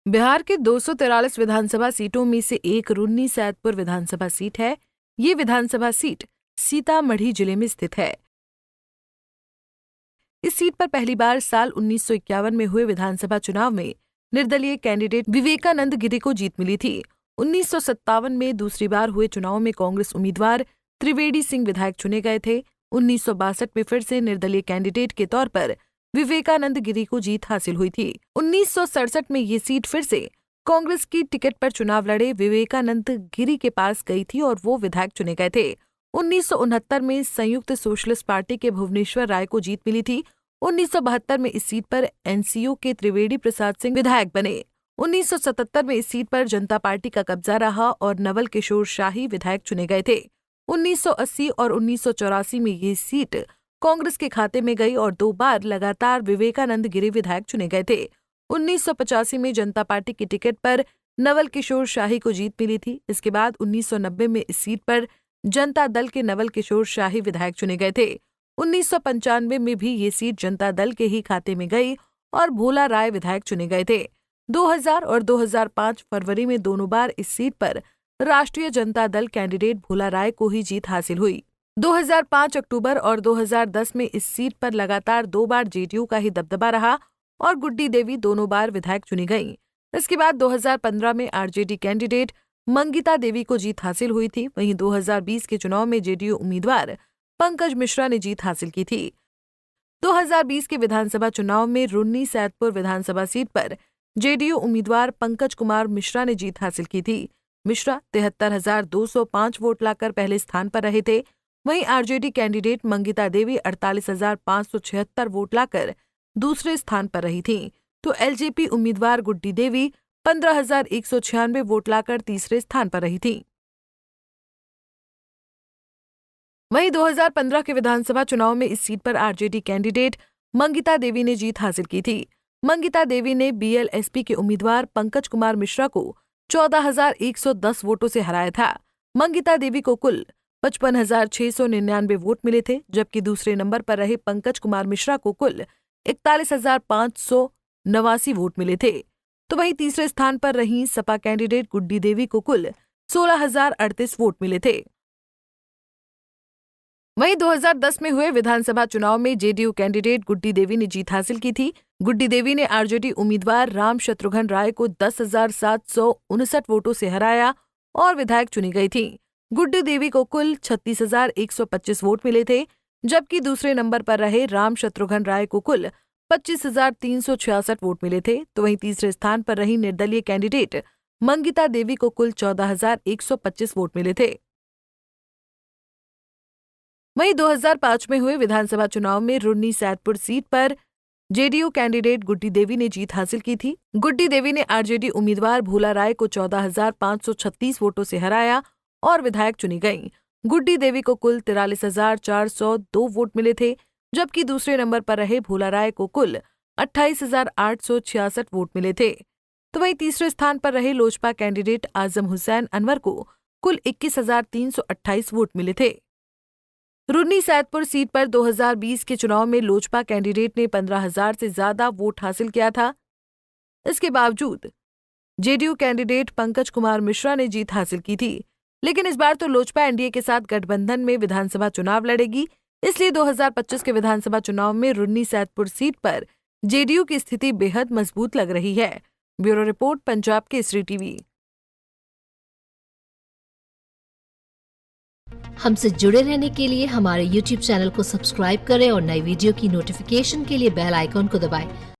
बिहार के 243 विधानसभा सीटों में से एक रुन्नी सैदपुर विधानसभा सीट है। ये विधानसभा सीट सीतामढ़ी जिले में स्थित है। इस सीट पर पहली बार साल 1951 में हुए विधानसभा चुनाव में निर्दलीय कैंडिडेट विवेकानंद गिरी को जीत मिली थी। 1957 में दूसरी बार हुए चुनाव में कांग्रेस उम्मीदवार त्रिवेदी सिंह विधायक चुने गए थे। 1962 में फिर से निर्दलीय कैंडिडेट के तौर पर विवेकानंद गिरी को जीत हासिल हुई थी। 1967 में ये सीट फिर से कांग्रेस की टिकट पर चुनाव लड़े विवेकानंद गिरी के पास गई थी और वो विधायक चुने गए थे। 1969 में संयुक्त सोशलिस्ट पार्टी के भुवनेश्वर राय को जीत मिली थी। 1972 में इस सीट पर एनसीयू के त्रिवेदी प्रसाद सिंह विधायक बने। 1977 में इस सीट पर जनता पार्टी का कब्जा रहा और नवल किशोर शाही विधायक चुने गए थे। 1980 और 1984 में ये सीट कांग्रेस के खाते में गई और 2 बार लगातार विवेकानंद गिरी विधायक चुने गए थे। 1985 में जनता पार्टी की टिकट पर नवल किशोर शाही को जीत मिली थी। इसके बाद 1990 में इस सीट पर जनता दल के नवल किशोर शाही विधायक चुने गए थे। 1995 में भी ये सीट जनता दल के ही खाते में गई और भोला राय विधायक चुने गए थे। 2000 और 2005 फरवरी में दोनों बार इस सीट पर राष्ट्रीय जनता दल कैंडिडेट भोला राय को ही जीत हासिल हुई। 2005 अक्टूबर और 2010 में इस सीट पर लगातार 2 बार जेडीयू का ही दबदबा रहा और गुड्डी देवी दोनों बार विधायक चुनी गईं। इसके बाद 2015 में आरजेडी कैंडिडेट मंगिता देवी को जीत हासिल हुई थी। वहीं 2020 के चुनाव में जेडीयू उम्मीदवार पंकज मिश्रा ने जीत हासिल की थी। 2020 के विधानसभा चुनाव में रुन्नी सैदपुर विधानसभा सीट पर जेडीयू उम्मीदवार पंकज कुमार मिश्रा ने जीत हासिल की थी। मिश्रा 73,205 वोट लाकर पहले स्थान पर रहे थे। वहीं आरजेडी कैंडिडेट मंगिता देवी 48,576 वोट लाकर दूसरे स्थान पर रही थीं, तो एलजेपी उम्मीदवार गुड्डी देवी 15,196 वोट लाकर तीसरे स्थान पर रही थीं। वहीं 2015 के विधानसभा चुनाव में इस सीट पर आरजेडी कैंडिडेट मंगिता देवी ने जीत हासिल की थी। मंगिता देवी ने बीएलएसपी के उम्मीदवार पंकज कुमार मिश्रा को 14,110 वोटों से हराया था। मंगिता देवी को कुल 55,699 वोट मिले थे, जबकि दूसरे नंबर पर रहे पंकज कुमार मिश्रा को कुल 41,589 वोट मिले थे। तो वहीं तीसरे स्थान पर रही सपा कैंडिडेट गुड्डी देवी को कुल 16,038 वोट मिले थे। वहीं 2010 में हुए विधानसभा चुनाव में जेडीयू कैंडिडेट गुड्डी देवी ने जीत हासिल की थी। गुड्डी देवी ने आरजेडी उम्मीदवार राम शत्रुघ्न राय को 10,759 वोटों से हराया और विधायक चुनी गई थी। गुड्डी देवी को कुल 36,125 वोट मिले थे, जबकि दूसरे नंबर पर रहे राम शत्रुघ्न राय को कुल 25,366 वोट मिले थे। तो वहीं तीसरे स्थान पर रही निर्दलीय कैंडिडेट मंगिता देवी को कुल 14,125 वोट मिले थे। वहीं 2005 में हुए विधानसभा चुनाव में रुन्नी सैदपुर सीट पर जेडीयू कैंडिडेट गुड्डी देवी ने जीत हासिल की थी। गुड्डी देवी ने आरजेडी उम्मीदवार भोला राय को 14,536 वोटों से हराया और विधायक चुनी गईं। गुड्डी देवी को कुल 43,402 वोट मिले थे, जबकि दूसरे नंबर पर रहे भोला राय को कुल 28,866 वोट मिले थे। तो वहीं तीसरे स्थान पर रहे लोजपा कैंडिडेट आजम हुसैन अनवर को कुल 21,328 वोट मिले थे। रुन्नी सैदपुर सीट पर 2020 के चुनाव में लोजपा कैंडिडेट ने 15,000 से ज्यादा वोट हासिल किया था। इसके बावजूद जेडीयू कैंडिडेट पंकज कुमार मिश्रा ने जीत हासिल की थी। लेकिन इस बार तो लोजपा एनडीए के साथ गठबंधन में विधानसभा चुनाव लड़ेगी, इसलिए 2025 के विधानसभा चुनाव में रुन्नी सैदपुर सीट पर जेडीयू की स्थिति बेहद मजबूत लग रही है। Bureau report, Punjab Kesari TV. हमसे जुड़े रहने के लिए हमारे YouTube चैनल को सब्सक्राइब करें और नई वीडियो की नोटिफिकेशन के लिए बेल आइकॉन को दबाएं।